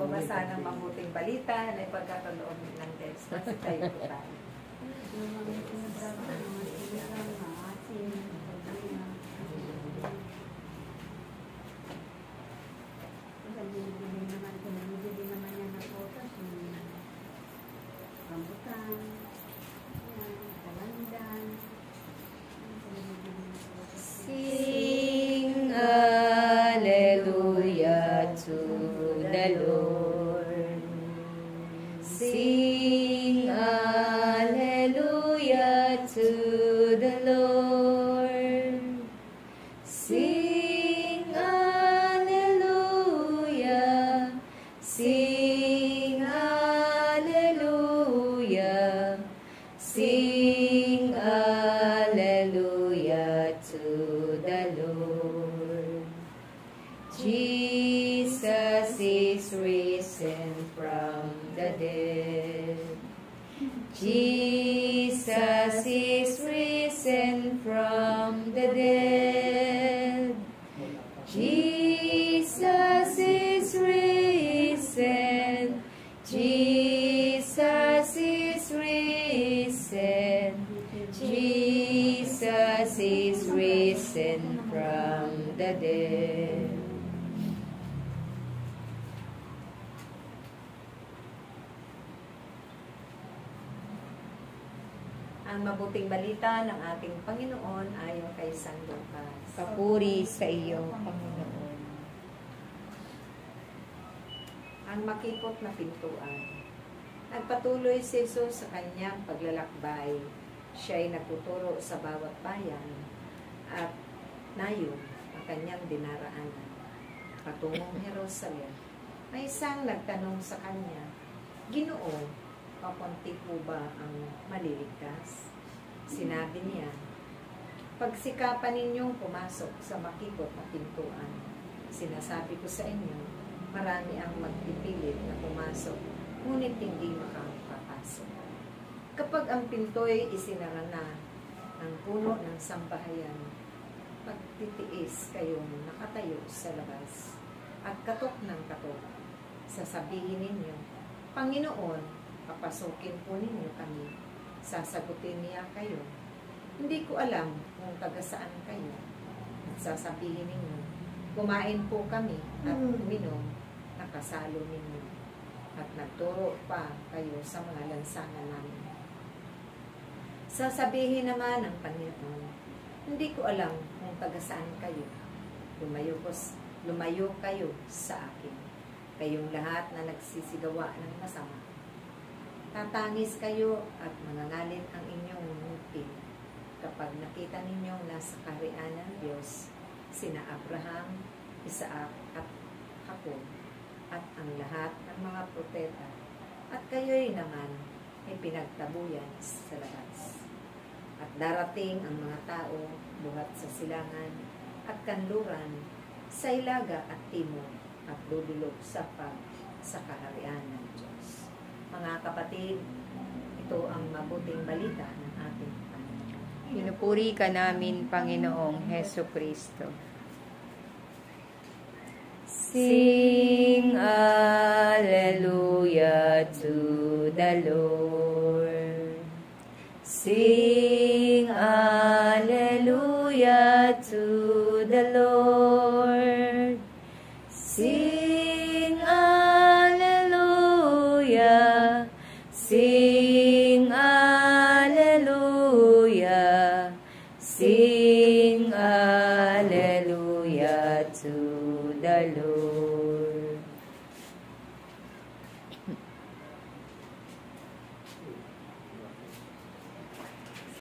bumasa ng mabuting balita na ipagkakaloob ng Diyos. Kasi tayo po tayo. Sing hallelujah to the Lord. Sing hallelujah to the Lord. Sing hallelujah. Sing hallelujah. Sing hallelujah to the Lord. Jesus is risen from the dead. Jesus is risen from the dead. Jesus is risen. Jesus is risen. Jesus is risen from the dead. Ang mabuting balita ng ating Panginoon ayon kay San Lucas. Papuri sa iyo, Panginoon. Ang makipot na pintuan. Nagpatuloy si Jesus sa kanyang paglalakbay. Siya ay nagtuturo sa bawat bayan at nayon ang kanyang dinaraanan. Patungong Jerusalem, may isang nagtanong sa kanya, Ginoo, papunti po ba ang maliligtas? Sinabi niya, pagsikapan ninyong pumasok sa makipot na pintuan. Sinasabi ko sa inyo, marami ang magpipilit na pumasok, ngunit hindi makapapasok. Kapag ang pinto'y isinara na ng puno ng sambahayan, pagtitiis kayong nakatayo sa labas at katok ng katok. Sasabihin ninyo, Panginoon, papasukin po ninyo kami. Sasagutin niya kayo, hindi ko alam kung taga saan kayo. At sasabihin ninyo, kumain po kami at uminom, nakasalo ninyo. At nagturo pa kayo sa mga lansangan namin. Sasabihin naman ng Panginoon, hindi ko alam kung taga saan kayo. Lumayo kayo sa akin. Kayong lahat na nagsisigawa ng masama. Tatangis kayo at mangangalit ang inyong ngipin kapag nakita ninyong nasa kaharian ng Diyos sina Abraham, Isaac at Jacob at ang lahat ng mga propeta at kayo'y naman ay pinagtabuyan sa labas. At darating ang mga tao buhat sa silangan at kanluran sa ilaga at timog at dudulog sa kaharian ng Diyos. Mga kapatid, ito ang mabuting balita ng ating Panginoon. Pinupuri ka namin, Panginoong Heso Kristo. Sing hallelujah to the Lord. Sing hallelujah to the Lord. Sing hallelujah. Sing hallelujah. Sing hallelujah to the Lord.